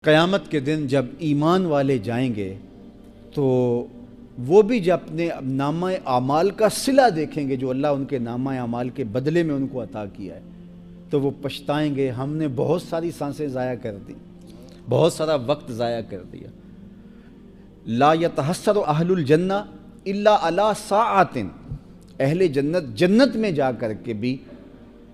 قیامت کے دن جب ایمان والے جائیں گے تو وہ بھی جب اپنے نامہ اعمال کا صلہ دیکھیں گے جو اللہ ان کے نامہ اعمال کے بدلے میں ان کو عطا کیا ہے، تو وہ پچھتائیں گے ہم نے بہت ساری سانسیں ضائع کر دی، بہت سارا وقت ضائع کر دیا۔ لا یتحسر اہل الجنہ الا علی ساعۃ، اہل جنت جنت میں جا کر کے بھی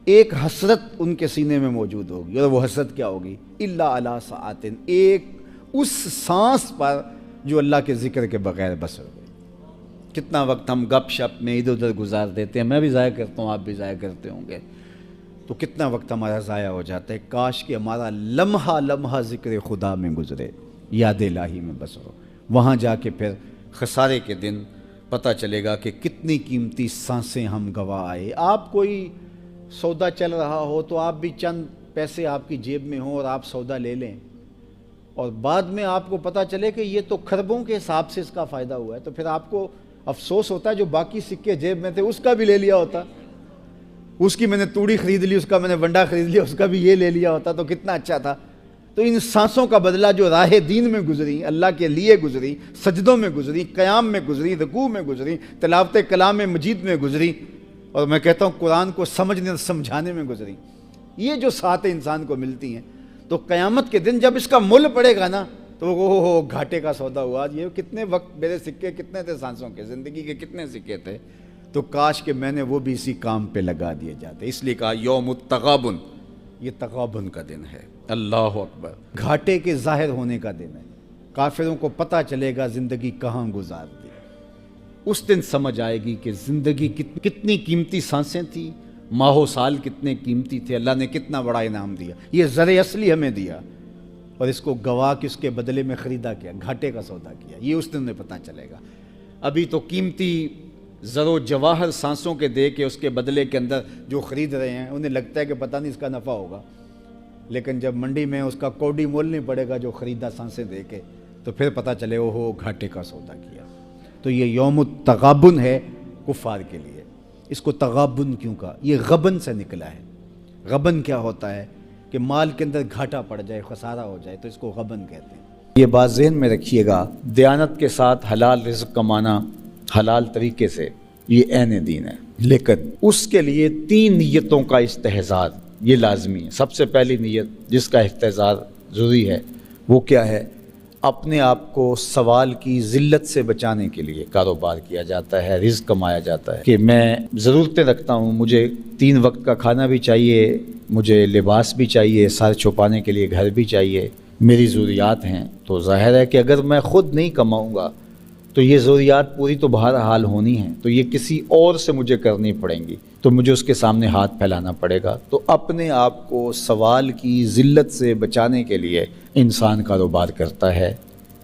ایک حسرت ان کے سینے میں موجود ہوگی، اور وہ حسرت کیا ہوگی؟ الا علی ساعۃ، ایک اس سانس پر جو اللہ کے ذکر کے بغیر بسر ہوئی۔ کتنا وقت ہم گپ شپ میں ادھر ادھر گزار دیتے ہیں، میں بھی ضائع کرتا ہوں، آپ بھی ضائع کرتے ہوں گے، تو کتنا وقت ہمارا ضائع ہو جاتا ہے۔ کاش کہ ہمارا لمحہ لمحہ ذکر خدا میں گزرے، یاد الہی میں بس ہو، وہاں جا کے پھر خسارے کے دن پتہ چلے گا کہ کتنی قیمتی سانسیں ہم گوا آئے۔ آپ کوئی سودا چل رہا ہو تو آپ بھی چند پیسے آپ کی جیب میں ہوں اور آپ سودا لے لیں، اور بعد میں آپ کو پتہ چلے کہ یہ تو کھربوں کے حساب سے اس کا فائدہ ہوا ہے، تو پھر آپ کو افسوس ہوتا ہے جو باقی سکے جیب میں تھے اس کا بھی لے لیا ہوتا، اس کی میں نے توڑی خرید لی، اس کا میں نے ونڈا خرید لیا، اس کا بھی یہ لے لیا ہوتا تو کتنا اچھا تھا۔ تو ان سانسوں کا بدلہ جو راہ دین میں گزری، اللہ کے لیے گزری، سجدوں میں گزری، قیام میں گزری، رکوع میں گزری، تلاوت کلام مجید میں گزری، اور میں کہتا ہوں قرآن کو سمجھنے اور سمجھانے میں گزری، یہ جو ساتیں انسان کو ملتی ہیں، تو قیامت کے دن جب اس کا مول پڑے گا نا تو وہ گھاٹے کا سودا ہوا، یہ کتنے وقت میرے سکے کتنے تھے، سانسوں کے، زندگی کے کتنے سکے تھے، تو کاش کہ میں نے وہ بھی اسی کام پہ لگا دیے جاتے۔ اس لیے کہا یوم التغابن، یہ تغابن کا دن ہے، اللہ اکبر، گھاٹے کے ظاہر ہونے کا دن ہے۔ کافروں کو پتہ چلے گا زندگی کہاں گزار دی، اس دن سمجھ آئے گی کہ زندگی کتنی قیمتی سانسیں تھیں، ماہ و سال کتنے قیمتی تھے، اللہ نے کتنا بڑا انعام دیا، یہ زر اصلی ہمیں دیا، اور اس کو گوا کے اس کے بدلے میں خریدا کیا، گھاٹے کا سودا کیا، یہ اس دن میں پتہ چلے گا۔ ابھی تو قیمتی زر و جواہر سانسوں کے دے کے اس کے بدلے کے اندر جو خرید رہے ہیں انہیں لگتا ہے کہ پتہ نہیں اس کا نفع ہوگا، لیکن جب منڈی میں اس کا کوڑی مول نہیں پڑے گا جو خریدا سانسیں دے کے، تو پھر پتہ چلے وہ گھاٹے کا سودا کیا۔ تو یہ یوم التغابن ہے کفار کے لیے۔ اس کو تغابن کیوں کہا؟ یہ غبن سے نکلا ہے۔ غبن کیا ہوتا ہے کہ مال کے اندر گھاٹا پڑ جائے، خسارہ ہو جائے، تو اس کو غبن کہتے ہیں۔ یہ بات ذہن میں رکھیے گا، دیانت کے ساتھ حلال رزق کمانا حلال طریقے سے، یہ عین دین ہے، لیکن اس کے لیے 3 نیتوں کا استحضار یہ لازمی ہے۔ سب سے پہلی نیت جس کا استحضار ضروری ہے وہ کیا ہے؟ اپنے آپ کو سوال کی ذلت سے بچانے کے لیے کاروبار کیا جاتا ہے، رزق کمایا جاتا ہے کہ میں ضرورتیں رکھتا ہوں، مجھے 3 وقت کا کھانا بھی چاہیے، مجھے لباس بھی چاہیے، سر چھپانے کے لیے گھر بھی چاہیے، میری ضروریات ہیں۔ تو ظاہر ہے کہ اگر میں خود نہیں کماؤں گا تو یہ ضروریات پوری تو بہرحال ہونی ہیں، تو یہ کسی اور سے مجھے کرنی پڑیں گی، تو مجھے اس کے سامنے ہاتھ پھیلانا پڑے گا۔ تو اپنے آپ کو سوال کی ذلت سے بچانے کے لیے انسان کاروبار کرتا ہے،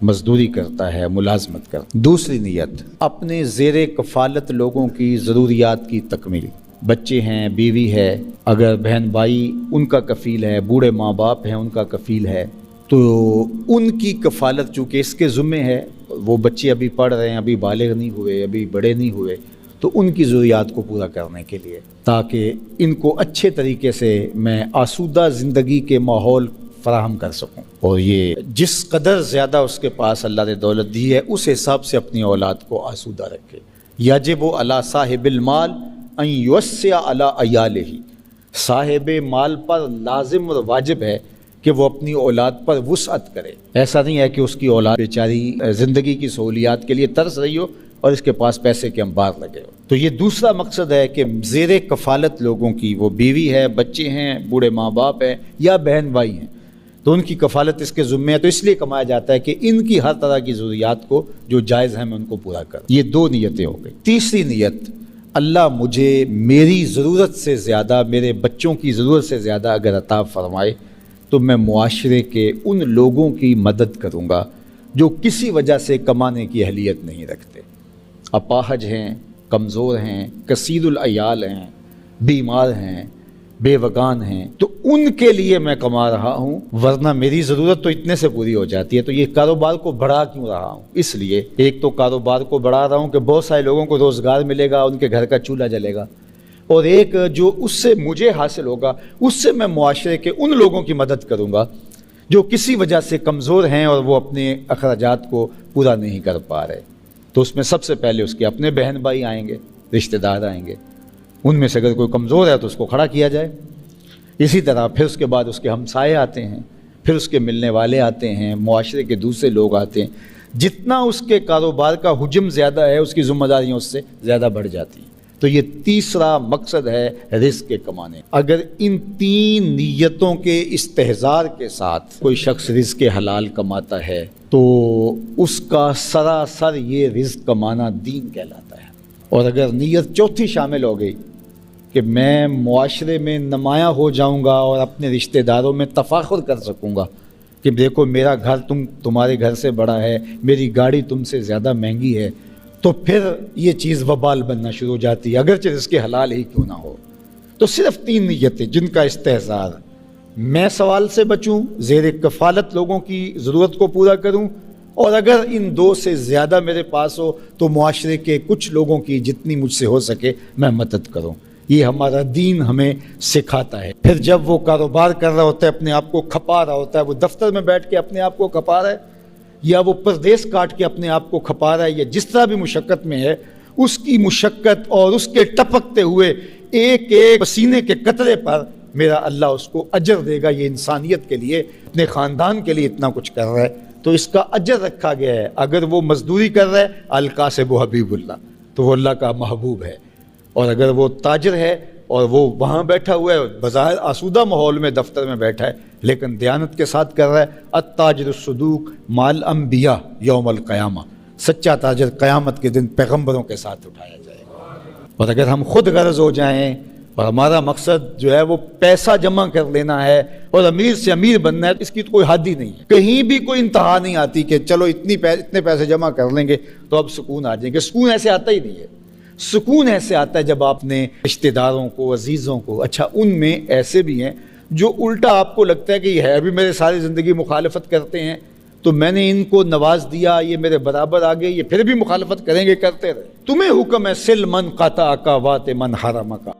مزدوری کرتا ہے، ملازمت کرتا ہے۔ دوسری نیت، اپنے زیر کفالت لوگوں کی ضروریات کی تکمیل، بچے ہیں، بیوی ہے، اگر بہن بھائی ان کا کفیل ہے، بوڑھے ماں باپ ہیں ان کا کفیل ہے، تو ان کی کفالت چونکہ اس کے ذمے ہے، وہ بچے ابھی پڑھ رہے ہیں، ابھی بالغ نہیں ہوئے، ابھی بڑے نہیں ہوئے، تو ان کی ضروریات کو پورا کرنے کے لیے، تاکہ ان کو اچھے طریقے سے میں آسودہ زندگی کے ماحول فراہم کر سکوں، اور یہ جس قدر زیادہ اس کے پاس اللہ نے دولت دی ہے اس حساب سے اپنی اولاد کو آسودہ رکھے۔ یجب علی صاحب المال ان یوسع علی عیالہ، صاحب مال پر لازم اور واجب ہے کہ وہ اپنی اولاد پر وسعت کرے۔ ایسا نہیں ہے کہ اس کی اولاد بیچاری زندگی کی سہولیات کے لیے ترس رہی ہو اور اس کے پاس پیسے کے انبار لگے ہو۔ تو یہ دوسرا مقصد ہے کہ زیر کفالت لوگوں کی، وہ بیوی ہے، بچے ہیں، بوڑھے ماں باپ ہیں یا بہن بھائی ہیں، تو ان کی کفالت اس کے ذمے ہے، تو اس لیے کمایا جاتا ہے کہ ان کی ہر طرح کی ضروریات کو جو جائز ہیں میں ان کو پورا کروں۔ یہ 2 نیتیں ہو گئی۔ تیسری نیت، اللہ مجھے میری ضرورت سے زیادہ، میرے بچوں کی ضرورت سے زیادہ اگر عطا فرمائے تو میں معاشرے کے ان لوگوں کی مدد کروں گا جو کسی وجہ سے کمانے کی اہلیت نہیں رکھتے، اپاہج ہیں، کمزور ہیں، کثیر العیال ہیں، بیمار ہیں، بے وگان ہیں، تو ان کے لیے میں کما رہا ہوں، ورنہ میری ضرورت تو اتنے سے پوری ہو جاتی ہے۔ تو یہ کاروبار کو بڑھا کیوں رہا ہوں؟ اس لیے ایک تو کاروبار کو بڑھا رہا ہوں کہ بہت سارے لوگوں کو روزگار ملے گا، ان کے گھر کا چولہا جلے گا، اور ایک جو اس سے مجھے حاصل ہوگا اس سے میں معاشرے کے ان لوگوں کی مدد کروں گا جو کسی وجہ سے کمزور ہیں اور وہ اپنے اخراجات کو پورا نہیں کر پا رہے، تو اس میں سب سے پہلے اس کے اپنے بہن بھائی آئیں گے، رشتہ دار آئیں گے، ان میں سے اگر کوئی کمزور ہے تو اس کو کھڑا کیا جائے۔ اسی طرح پھر اس کے بعد اس کے ہمسائے آتے ہیں، پھر اس کے ملنے والے آتے ہیں، معاشرے کے دوسرے لوگ آتے ہیں۔ جتنا اس کے کاروبار کا حجم زیادہ ہے، اس کی ذمہ داریاں اس سے زیادہ بڑھ جاتی ہیں۔ تو یہ تیسرا مقصد ہے رزق کے کمانے۔ اگر ان تین نیتوں کے استحضار کے ساتھ کوئی شخص رزق حلال کماتا ہے تو اس کا سراسر یہ رزق کمانا دین کہلاتا ہے۔ اور اگر نیت چوتھی شامل ہو گئی کہ میں معاشرے میں نمایاں ہو جاؤں گا اور اپنے رشتہ داروں میں تفاخر کر سکوں گا کہ دیکھو میرا گھر تمہارے گھر سے بڑا ہے، میری گاڑی تم سے زیادہ مہنگی ہے، تو پھر یہ چیز وبال بننا شروع ہو جاتی ہے، اگرچہ رزق حلال ہی کیوں نہ ہو۔ تو صرف تین نیتیں جن کا استحضار، میں سوال سے بچوں، زیر کفالت لوگوں کی ضرورت کو پورا کروں، اور اگر ان دو سے زیادہ میرے پاس ہو تو معاشرے کے کچھ لوگوں کی جتنی مجھ سے ہو سکے میں مدد کروں۔ یہ ہمارا دین ہمیں سکھاتا ہے۔ پھر جب وہ کاروبار کر رہا ہوتا ہے، اپنے آپ کو کھپا رہا ہوتا ہے، وہ دفتر میں بیٹھ کے اپنے آپ کو کھپا رہا ہے، یا وہ پردیس کاٹ کے اپنے آپ کو کھپا رہا ہے، یا جس طرح بھی مشقت میں ہے، اس کی مشقت اور اس کے ٹپکتے ہوئے ایک ایک پسینے کے قطرے پر میرا اللہ اس کو اجر دے گا۔ یہ انسانیت کے لیے، اپنے خاندان کے لیے اتنا کچھ کر رہا ہے تو اس کا اجر رکھا گیا ہے۔ اگر وہ مزدوری کر رہا ہے، القاسب حبیب اللہ، تو وہ اللہ کا محبوب ہے۔ اور اگر وہ تاجر ہے اور وہ وہاں بیٹھا ہوا ہے، بظاہر آسودہ ماحول میں دفتر میں بیٹھا ہے، لیکن دیانت کے ساتھ کر رہا ہے، التاجر الصدوق مال انبیاء یوم القیامہ، سچا تاجر قیامت کے دن پیغمبروں کے ساتھ اٹھایا جائے گا۔ اور اگر ہم خود غرض ہو جائیں اور ہمارا مقصد جو ہے وہ پیسہ جمع کر لینا ہے اور امیر سے امیر بننا ہے، اس کی تو کوئی حد ہی نہیں ہے، کہیں بھی کوئی انتہا نہیں آتی کہ چلو اتنے پیسے جمع کر لیں گے تو اب سکون آ جائیں گے۔ سکون ایسے آتا ہی نہیں ہے۔ سکون ایسے آتا ہے جب آپ نے رشتہ داروں کو، عزیزوں کو، اچھا ان میں ایسے بھی ہیں جو الٹا آپ کو لگتا ہے کہ یہ ہے ابھی میرے ساری زندگی مخالفت کرتے ہیں، تو میں نے ان کو نواز دیا، یہ میرے برابر آ گئے، یہ پھر بھی مخالفت کریں گے، کرتے رہے۔ تمہیں حکم ہے سل من قطع کا وات من حرم کا۔